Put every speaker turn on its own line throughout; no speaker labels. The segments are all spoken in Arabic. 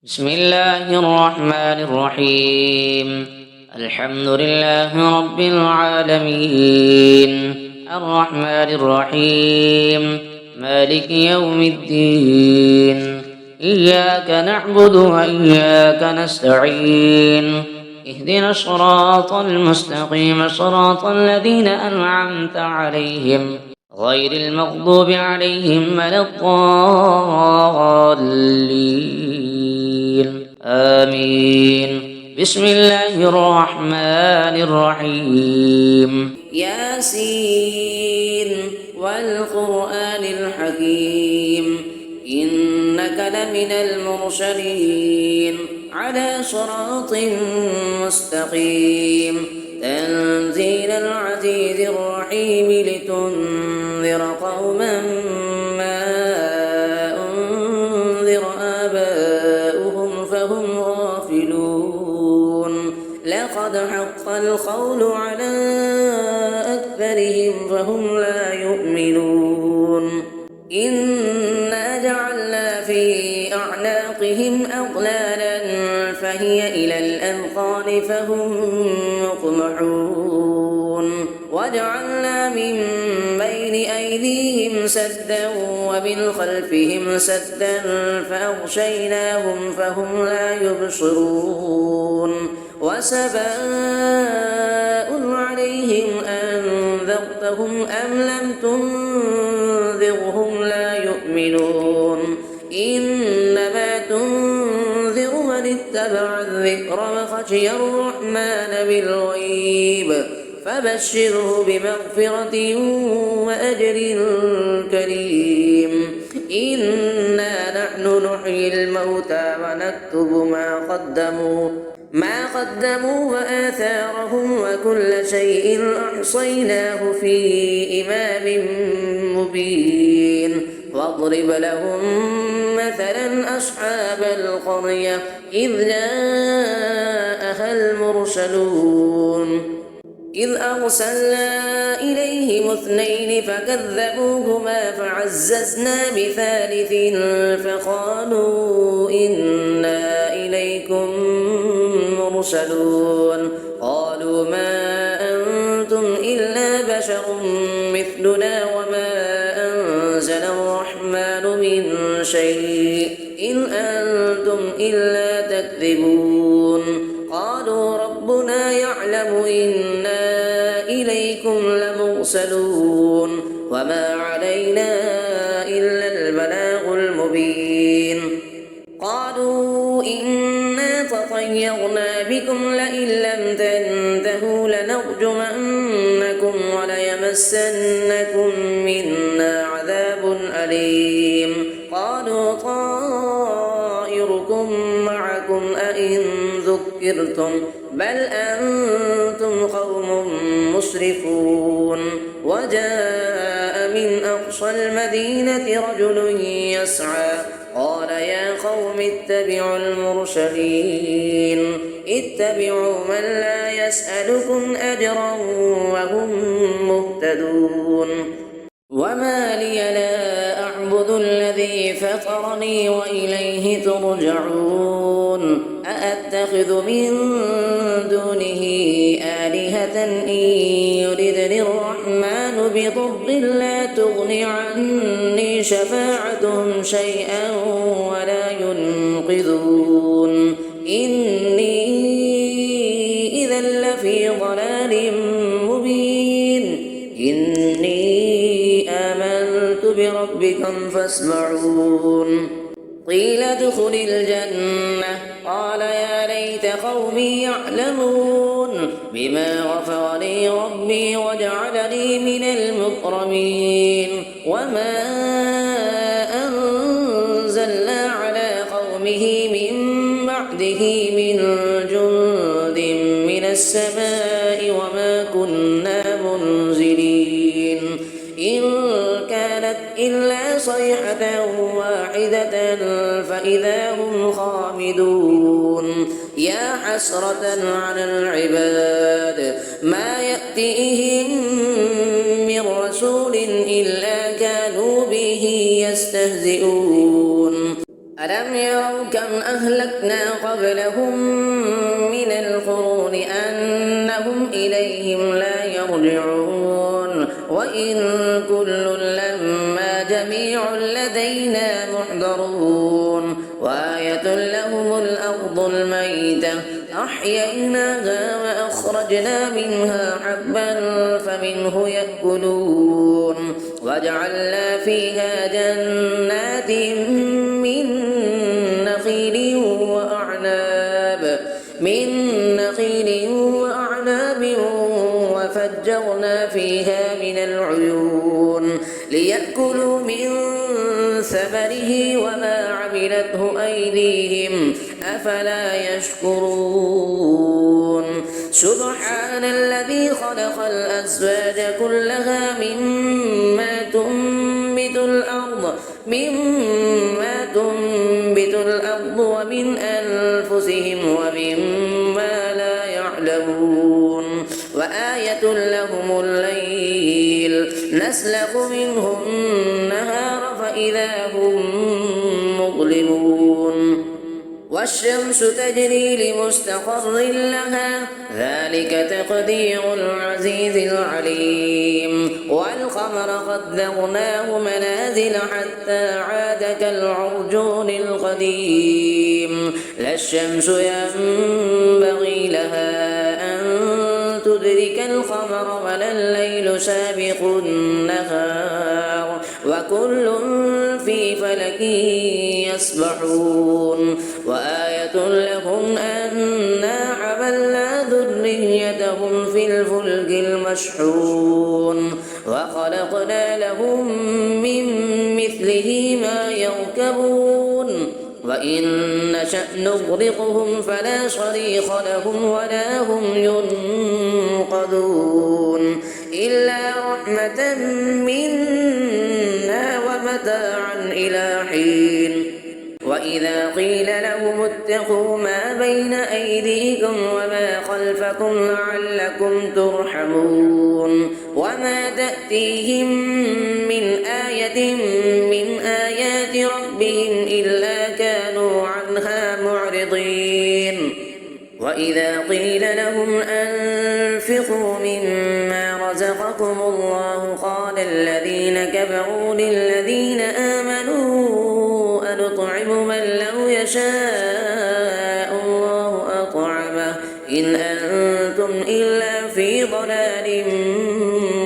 بسم الله الرحمن الرحيم. الحمد لله رب العالمين الرحمن الرحيم مالك يوم الدين. إياك نعبد وإياك نستعين. اهدنا الصراط المستقيم صراط الذين أنعمت عليهم غير المغضوب عليهم ولا الضالين آمين. بسم الله الرحمن الرحيم. ياسين والقرآن الحكيم إنك لمن المرسلين على صراط مستقيم تنزيل العزيز الرحيم لتنذر قوما ما أنذر آباؤهم فهم غافلون. لقد حق القول على أكثرهم فهم لا يؤمنون. إنا جعلنا في أعناقهم أغلالا فهي إلى الأذقان فهم مقمحون. وجعلنا من بين أيديهم سدا ومن خلفهم سدا فأغشيناهم فهم لا يبصرون. وسواء عليهم أنذرتهم أم لم تنذرهم لا يؤمنون. إنما تنذر من اتبع الذكر وخشي الرحمن بالغيب فبشره بمغفرة وأجر كريم. إنا نحن نحيي الموتى ونكتب ما قدموا وآثارهم وكل شيء أحصيناه في إمام مبين. واضرب لهم مثلا أصحاب القرية إذ جاءها المرسلون إذ أرسلنا إليهم اثنين فكذبوهما فعززنا بثالث فقالوا إنا إليكم مرسلون. قالوا ما أنتم إلا بشر مثلنا وما أنزل الرحمن من شيء إن أنتم إلا تكذبون. قالوا ربنا يعلم إنا إليكم لمرسلون وما علينا إلا البلاغ المبين. قالوا إنا تطيرنا بكم لئن لم تنتهوا لنرجمنكم وليمسنكم منا عذاب أليم. قالوا طائركم معكم أئن ذكرتم بل أنتم قوم مسرفون. وجاء من أقصى المدينة رجل يسعى قال يا قوم اتبعوا المرسلين اتبعوا من لا يسألكم أجرا وهم مهتدون. وما لي لا أعبد الذي فطرني وإليه ترجعون. أأتخذ من دونه آلهة إن يردني الرحمن بضر لا تغن عني شفاعتهم شيئا ولا ينقذون. إني إذا لفي ضلال مبين. إني آمنت بربكم فاسمعون. قيل ادخل الجنة قال يا ليت قومي يعلمون بما غفر لي ربي وجعلني من المكرمين. وما أنزلنا على قومه من بعده من جند من السماء وما كنا منزلين. إن كانت إلا صيحة واحدة فإذا هم خامدون. يا حسرة على العباد ما يأتيهم من رسول إلا كانوا به يستهزئون. ألم يروا كم أهلكنا قبلهم من القرون أنهم إليهم لا يرجعون وإن كل لما جميع لدينا محضرون وآية لهم الأرض الميتة أحييناها وأخرجنا منها حبا فمنه يأكلون وجعلنا فيها جنات من نخيل وأعناب وفجرنا فيها من العيون ليأكلوا من ثمره وما عملته أيديهم أفلا يشكرون سبحان الذي خلق الأزواج كلها مما تنبت الأرض ومن أنفسهم ومما لا يعلمون وآية لهم الليل نسلخ منه النهار فإذا هم مظلمون والشمس تجري لمستقر لها ذلك تقدير العزيز العليم والقمر قدرناه منازل حتى عاد كالعرجون القديم لا الشمس ينبغي لها أن تدرك القمر ولا الليل سابق النهار وكل في فلك يسبحون وآية لهم أنا حملنا ذريتهم في الفلك المشحون وخلقنا لهم من مثله ما يركبون وإن نشأ نغرقهم فلا صريخ لهم ولا هم ينقذون إلا رحمة منا ومتاعا إلى حين وإذا قيل لهم اتقوا ما بين أيديكم وما خلفكم لعلكم ترحمون وما تأتيهم من آية من آيات ربهم إلا كانوا عنها معرضين وإذا قيل لهم أنفقوا مما رزقكم الله قال الذين كفروا للذين آمنوا أنطعم من لو يشاء الله أطعمه إن أنتم إلا في ضلال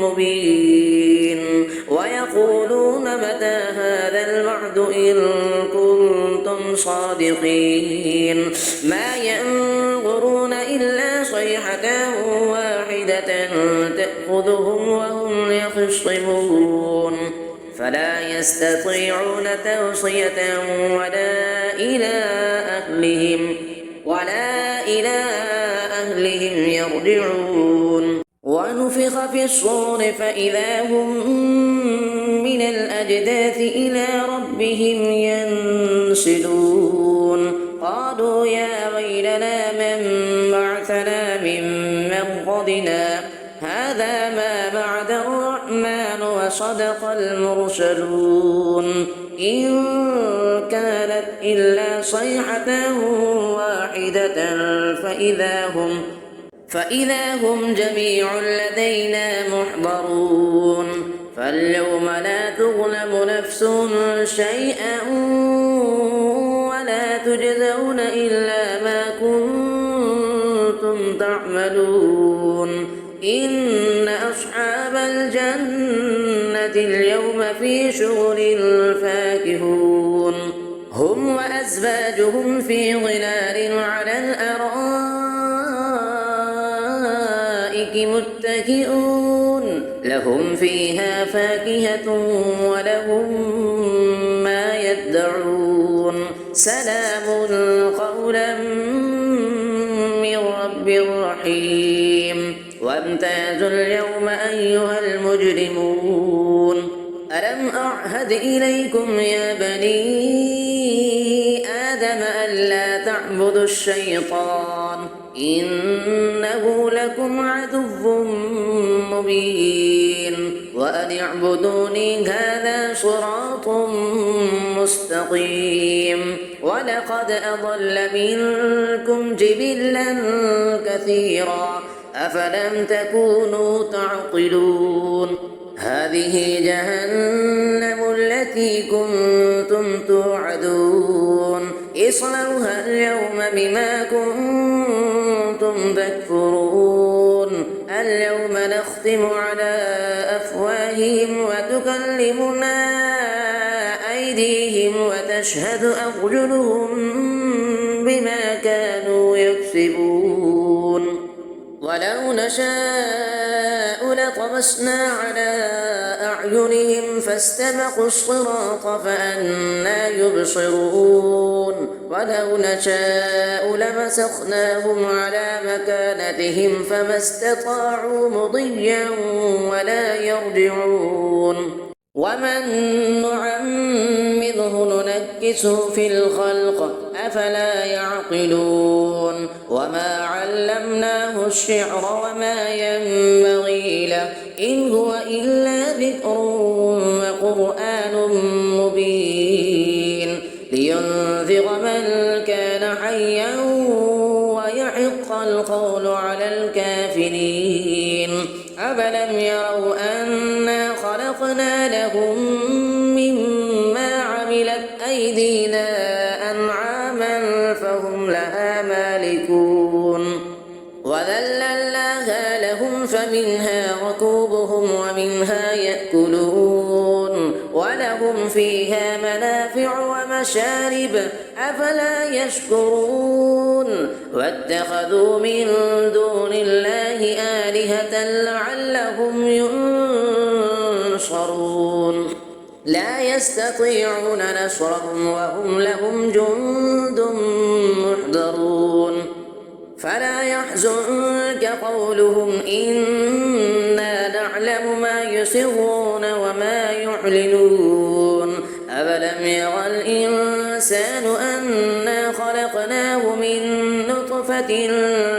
مبين ويقولون متى هذا الوعد إن كنتم صادقين ما ينظرون إلا صيحة واحدة تأخذهم وهم يخصمون فلا يستطيعون توصية ولا إلى أهلهم يرجعون ونفخ في الصور فإذا هم من الأجداث إلى ربهم ينسلون قالوا يا ويلنا من بعثنا من مرقدنا هذا ما وعد الرحمن وصدق المرسلون إن كانت إلا صيحة واحدة فإذا هم جميع لدينا محضرون فاليوم لا تظلم نفس شيئا ولا تجزون إلا ما كنتم تعملون إن أصحاب الجنة اليوم في شغل فاكهون هم وأزواجهم في ظلال على الأرائك متكئون لهم فيها فاكهة ولهم ما يدعون سلام قولا من رب رحيم وامتازوا اليوم أيها المجرمون ألم أعهد إليكم يا بني آدم ألا تعبدوا الشيطان إنه لكم عدو مبين وأن اعبدوني هذا صراط مستقيم ولقد أضل منكم جبلا كثيرا أفلم تكونوا تعقلون هذه جهنم التي كنتم توعدون اصلوها اليوم بما كنتم تكفرون اليوم نختم على أفواههم وتكلمنا أيديهم وتشهد أرجلهم بما كانوا يكسبون ولو نشاء لطمسنا على أعينهم فاستبقوا الصراط فأنى يبصرون ولو نشاء لمسخناهم على مكانتهم فما استطاعوا مضيا ولا يرجعون ومن نعمره ننكسه في الخلق أفلا يعقلون وما علمناه الشعر وما ينبغي له إن هو إلا ذكر وقرآن مبين لينذر من كان حيا ويحق القول على الكافرين أفلم يروا أنا خلقنا لهم مما عملت أيدينا أنعاما فهم لها مالكون وذللناها لهم فمنها ركوبهم ومنها يأكلون ولهم فيها منافع ومشارب أفلا يشكرون واتخذوا من دون الله آلهة لعلهم ينصرون لا يستطيعون نصرهم وهم لهم جند محضرون فلا يحزنك قولهم إنا نعلم ما يسرون وما يعلنون أفلم يرى الإنسان أنا خلقناه من نطفة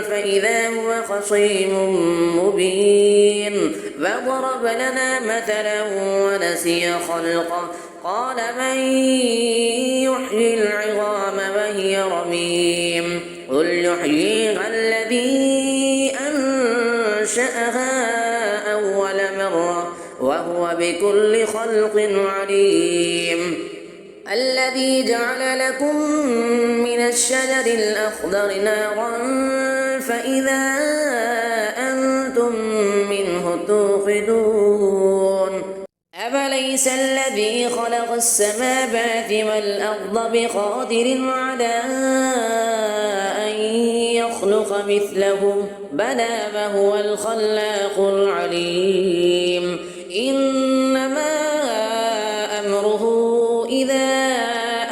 فإذا هو خصيم مبين فضرب لنا مثلا ونسي خلقه قال من يحيي العظام وهي رميم قل يحييها الذي أنشأها أول مرة وهو بكل خلق عليم الذي جعل لكم من الشجر الأخضر نارا فإذا أنتم منه توقدون أفليس الذي خلق السماوات والأرض بقادر على أن يخلق مثلهم بلى وهو الخلاق العليم إنما أمره إذا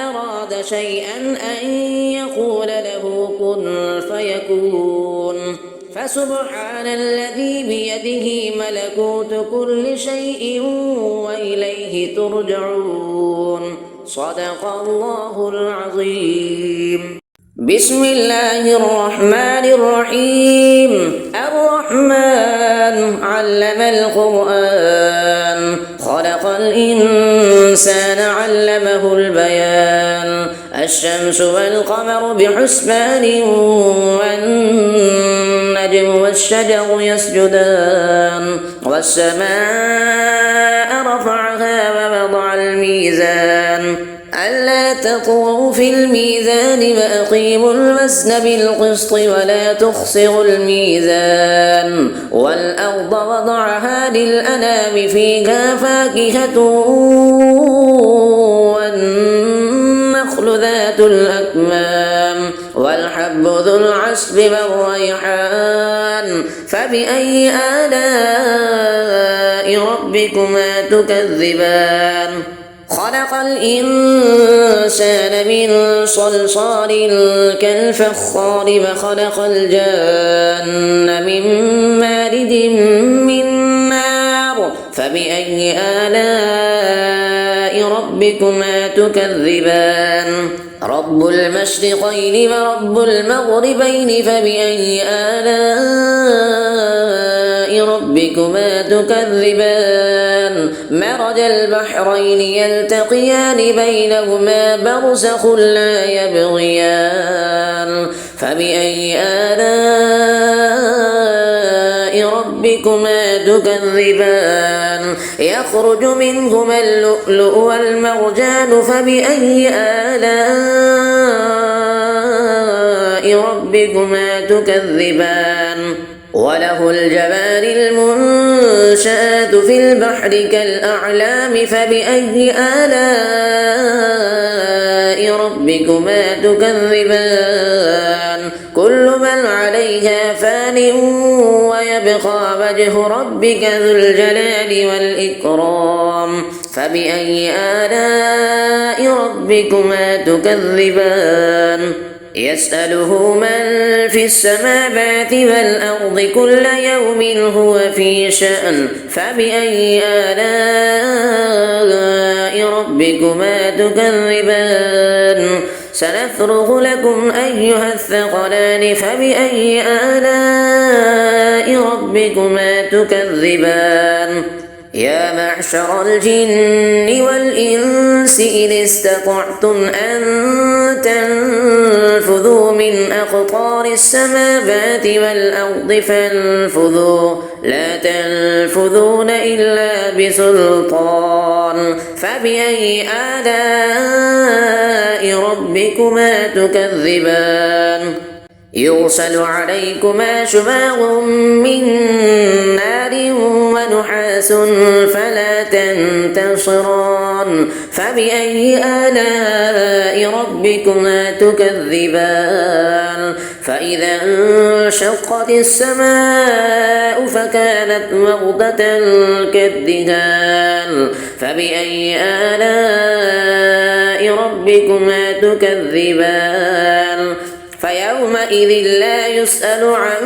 أراد شيئا أن يقول له كن فيكون فسبحان الذي بيده ملكوت كل شيء وإليه ترجعون صدق الله العظيم بسم الله الرحمن الرحيم الرحمن علم القرآن خلق الإنسان علمه البيان الشمس والقمر بحسبان والنجم والشجر يسجدان والسماء رفعها ووضع الميزان ألا تطغوا في الميزان وأقيموا الوزن بالقسط ولا تخسروا الميزان والأرض وضعها للأنام فيها فاكهة والنخل ذات الأكمام والحب ذو العصف والريحان فبأي آلاء ربكما تكذبان خلق الإنسان من صلصال كالفخار وخلق الجان من مارد من نار فبأي آلاء ربكما تكذبان رب المشرقين ورب المغربين فبأي آلاء ربكما تكذبان مرج البحرين يلتقيان بينهما برزخ لا يبغيان فبأي آلاء ربكما تكذبان يخرج منهما اللؤلؤ والمرجان فبأي آلاء ربكما تكذبان وله الجوار المنشآت في البحر كالأعلام فبأي آلاء ربكما تكذبان كل من عليها فان ويبقى وجه ربك ذو الجلال والإكرام فبأي آلاء ربكما تكذبان يسأله من في السماوات والأرض كل يوم هو في شأن فبأي آلاء ربكما تكذبان سنفرغ لكم أيها الثقلان فبأي آلاء ربكما تكذبان يا معشر الجن والإنس إن استطعتم أن تنفذوا من أقطار السماوات والأرض فانفذوا لا تنفذون إلا بسلطان فبأي آلاء ربكما تكذبان يرسل عليكما شواظ من نار ونحاس فلا تنتصران فبأي آلاء ربكما تكذبان فإذا انشقت السماء فكانت وردة كالدهان فبأي آلاء ربكما تكذبان فيومئذ لا يسأل عن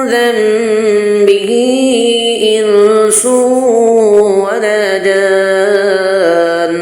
ذنبه إنس ولا جان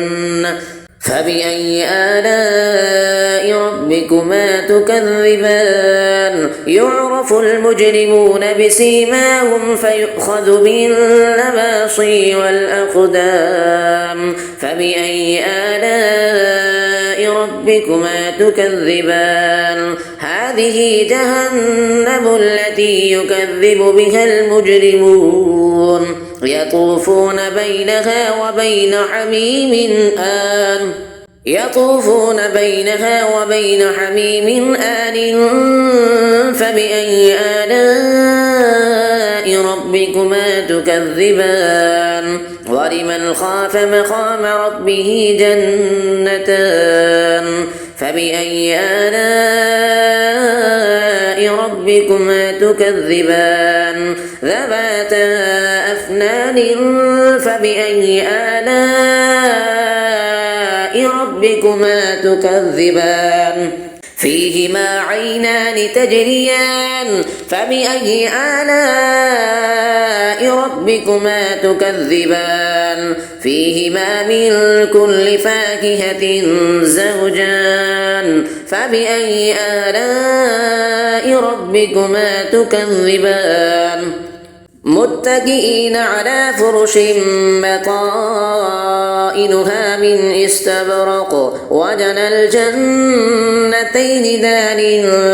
فبأي آلاء ربكما تكذبان يعرف المجرمون بسيماهم فيؤخذ بالنواصي والأقدام فبأي آلاء ربكما تكذبان هذه جهنم التي يكذب بها المجرمون يطوفون بينها وبين حميم آن فبأي آلاء ربكما تكذبان ولمن خاف مقام ربه جنتان فبأي آلاء ربكما تكذبان ذواتا أفنان فبأي آلاء ربكما تكذبان فيهما عينان تجريان فبأي آلاء ربكما تكذبان فيهما من كل فاكهة زوجان فبأي آلاء ربكما تكذبان متكئين على فرش بطائنها من استبرق وجنى الجنتين دان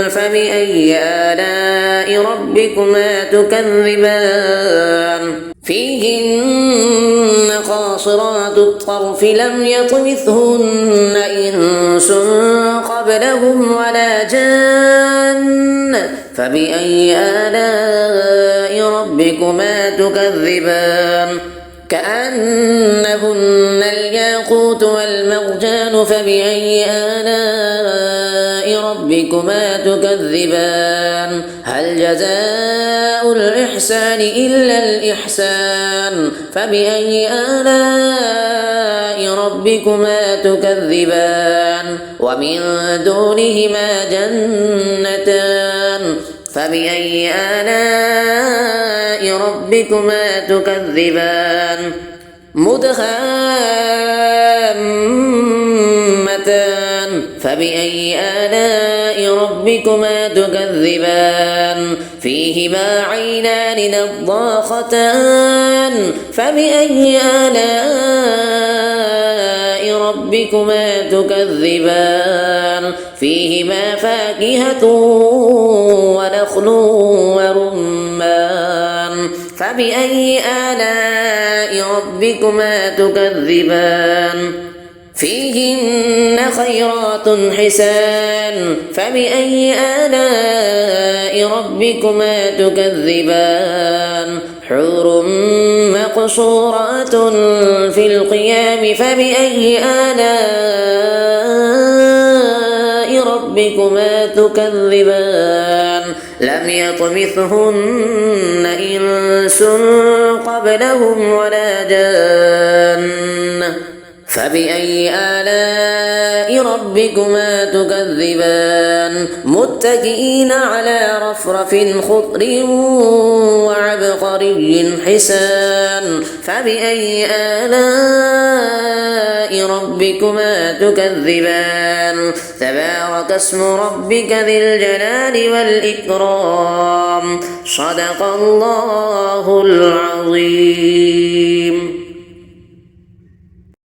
فبأي آلاء ربكما تكذبان فيهن قاصرات الطرف لم يطمثهن إنس قبلهم ولا جان فبأي آلاء ربكما تكذبان كأنهن الياقوت والمرجان فبأي آلاء ربكما تكذبان هل جزاء الإحسان إلا الإحسان فبأي آلاء ربكما تكذبان ومن دونهما جنتان فبأي آلاء ربكما تكذبان مدهامتان فبأي آلاء ربكما تكذبان فيهما عينان نضاختان فبأي آلاء ربكما تكذبان فيهما فاكهة ونخل ورمان فبأي آلاء ربكما تكذبان فيهن خيرات حسان فبأي آلاء ربكما تكذبان حور مقصورات في القيام فبأي آلاء ربكما تكذبان لم يطمثهن إنس قبلهم ولا جان فبأي آلاء ربكما تكذبان متكئين على رفرف خضر وعبقري حسان فبأي آلاء ربكما تكذبان تبارك اسم ربك ذي الجلال والإكرام صدق الله العظيم.